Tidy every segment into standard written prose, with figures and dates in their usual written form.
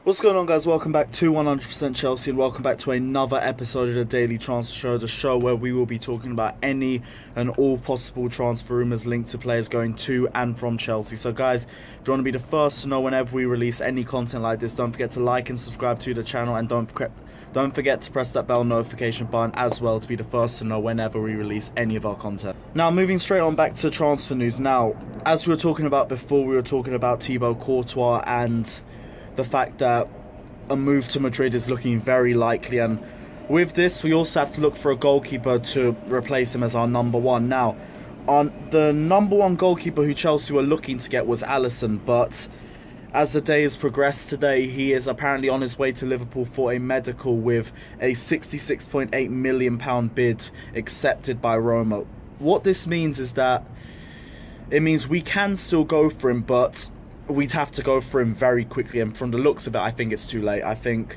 What's going on, guys? Welcome back to 100% Chelsea and welcome back to another episode of the Daily Transfer Show, the show where we will be talking about any and all possible transfer rumours linked to players going to and from Chelsea. So guys, if you want to be the first to know whenever we release any content like this, don't forget to like and subscribe to the channel, and don't forget to press that bell notification button as well to be the first to know whenever we release any of our content. Now, moving straight on back to transfer news. Now, as we were talking about before, we were talking about Thibaut Courtois and the fact that a move to Madrid is looking very likely, and with this we also have to look for a goalkeeper to replace him as our number one. Now, the number one goalkeeper who Chelsea were looking to get was Alisson, but as the day has progressed today, he is apparently on his way to Liverpool for a medical with a £66.8 million bid accepted by Roma. What this means is that it means we can still go for him, but we'd have to go for him very quickly, and from the looks of it, I think it's too late. I think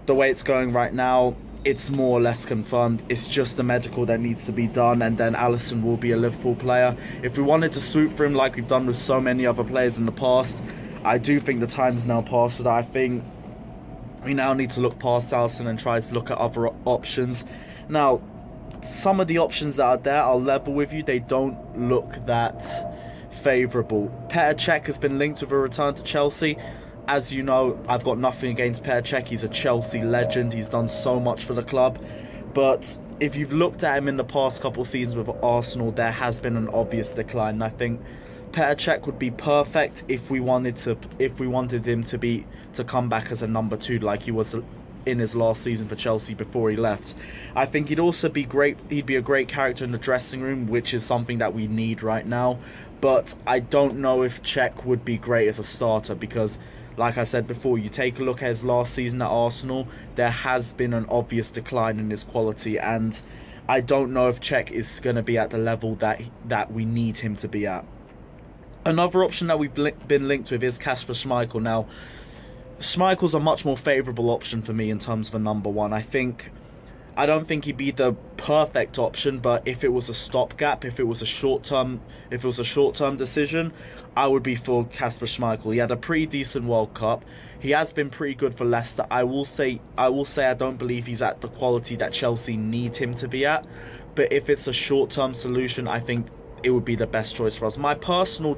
the way it's going right now, it's more or less confirmed. It's just the medical that needs to be done, and then Alisson will be a Liverpool player. If we wanted to swoop for him like we've done with so many other players in the past, I do think the time's now passed for that. I think we now need to look past Alisson and try to look at other options. Now, some of the options that are there, I'll level with you, they don't look that favourable. Cech has been linked with a return to Chelsea. As you know, I've got nothing against Cech. He's a Chelsea legend. He's done so much for the club. But if you've looked at him in the past couple of seasons with Arsenal, there has been an obvious decline. And I think Cech would be perfect if we wanted him to come back as a number two like he was in his last season for Chelsea before he left. I think he'd also be great. He'd be a great character in the dressing room, which is something that we need right now. But I don't know if Cech would be great as a starter because, like I said before, you take a look at his last season at Arsenal, there has been an obvious decline in his quality, and I don't know if Cech is going to be at the level that we need him to be at. Another option that we've been linked with is Schmeichel. Now, Schmeichel's a much more favourable option for me in terms of a number one. I don't think he'd be the perfect option, but if it was a stopgap, if it was a short-term decision, I would be for Schmeichel. He had a pretty decent World Cup. He has been pretty good for Leicester. I will say I don't believe he's at the quality that Chelsea need him to be at. But if it's a short-term solution, I think it would be the best choice for us. My personal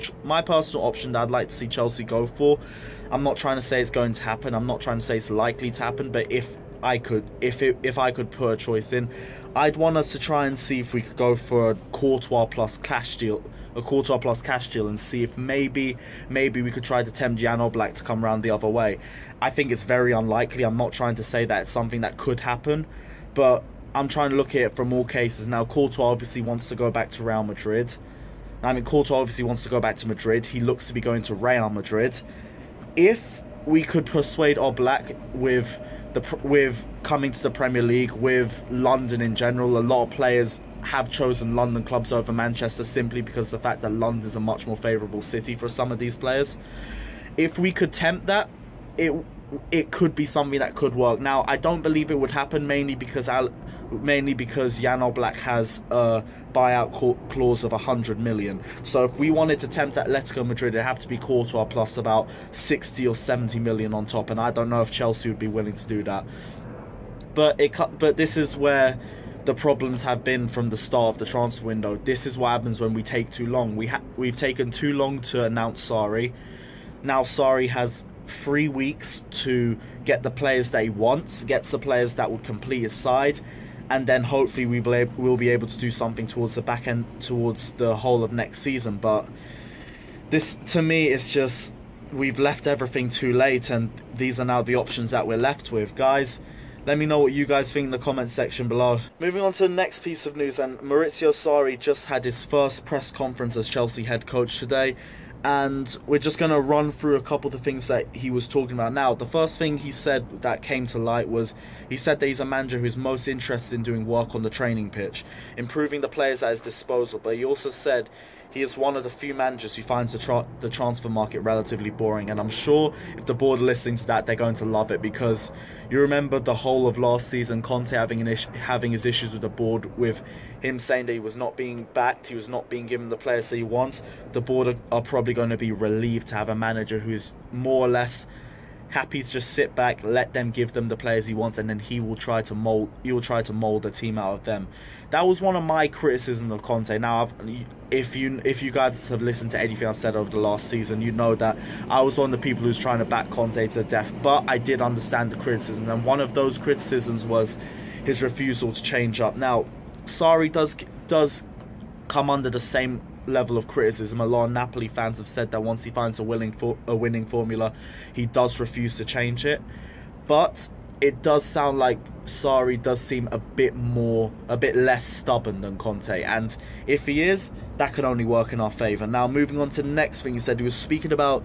option that I'd like to see Chelsea go for, I'm not trying to say it's going to happen. I'm not trying to say it's likely to happen, but if I could put a choice in, I'd want us to try and see if we could go for a Courtois plus cash deal, and see if maybe we could try to tempt Jan Oblak to come around the other way. I think it's very unlikely. I'm not trying to say that it's something that could happen, but I'm trying to look at it from all cases. Now, Courtois obviously wants to go back to Real Madrid. Courtois obviously wants to go back to Madrid. He looks to be going to Real Madrid. If we could persuade Oblak with coming to the Premier League, with London in general, a lot of players have chosen London clubs over Manchester simply because of the fact that London is a much more favourable city for some of these players. If we could tempt that, it could be something that could work. Now, I don't believe it would happen, mainly because Jan Oblak has a buyout clause of 100 million. So if we wanted to tempt Atletico Madrid, it'd have to be Courtois plus about 60 or 70 million on top, and I don't know if Chelsea would be willing to do that. But this is where the problems have been from the start of the transfer window. This is what happens when we take too long. We've taken too long to announce Sarri. Now Sarri has 3 weeks to get the players that he wants, gets the players that would complete his side, and then hopefully we'll be able to do something towards the back end, towards the whole of next season. But this, to me, is just, we've left everything too late, and these are now the options that we're left with. Guys, let me know what you guys think in the comment section below. Moving on to the next piece of news, and Maurizio Sarri just had his first press conference as Chelsea head coach today. And we're just going to run through a couple of the things that he was talking about. Now, the first thing he said that came to light was, he said that he's a manager who's most interested in doing work on the training pitch, improving the players at his disposal. But he also said he is one of the few managers who finds the transfer market relatively boring. And I'm sure if the board are listening to that, they're going to love it, because you remember the whole of last season, Conte having his issues with the board, with him saying that he was not being backed, he was not being given the players that he wants. The board are probably going to be relieved to have a manager who's more or less happy to just sit back, let them give them the players he wants, and then he will try to mold a team out of them. That was one of my criticisms of Conte. Now, if you guys have listened to anything I've said over the last season, you know that I was one of the people who's trying to back Conte to death, but I did understand the criticism, and one of those criticisms was his refusal to change up. Now, Sarri does come under the same level of criticism. A lot of Napoli fans have said that once he finds a winning formula, he does refuse to change it. But it does sound like Sarri does seem a bit less stubborn than Conte, and if he is, that can only work in our favour. Now, moving on to the next thing he said, he was speaking about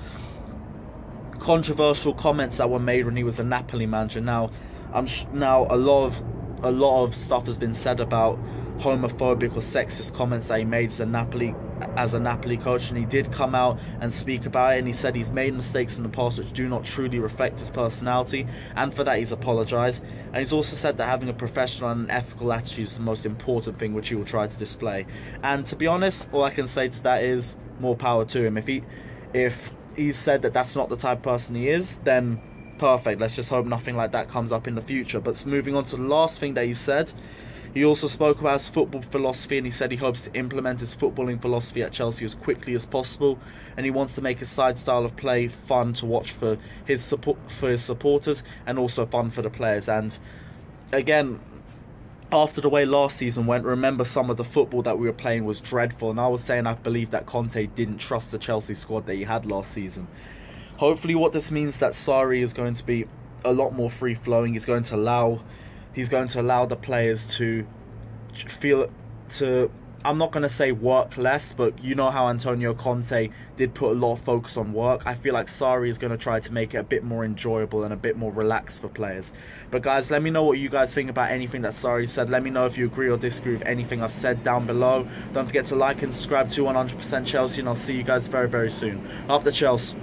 controversial comments that were made when he was a Napoli manager. Now, a lot of stuff has been said about homophobic or sexist comments that he made as a Napoli coach, and he did come out and speak about it, and he said he's made mistakes in the past which do not truly reflect his personality, and for that he's apologised. And he's also said that having a professional and ethical attitude is the most important thing which he will try to display. And to be honest, all I can say to that is more power to him. If he's said that that's not the type of person he is, then perfect. Let's just hope nothing like that comes up in the future. But moving on to the last thing that he said, he also spoke about his football philosophy, and he said he hopes to implement his footballing philosophy at Chelsea as quickly as possible, and he wants to make his side style of play fun to watch for his supporters, and also fun for the players. And again, after the way last season went, remember some of the football that we were playing was dreadful, and I was saying I believe that Conte didn't trust the Chelsea squad that he had last season. Hopefully what this means that Sarri is going to be a lot more free-flowing. He's going to allow the players to I'm not going to say work less, but you know how Antonio Conte did put a lot of focus on work. I feel like Sarri is going to try to make it a bit more enjoyable and a bit more relaxed for players. But guys, let me know what you guys think about anything that Sarri said. Let me know if you agree or disagree with anything I've said down below. Don't forget to like and subscribe to 100% Chelsea, and I'll see you guys very, very soon. Up the Chelsea.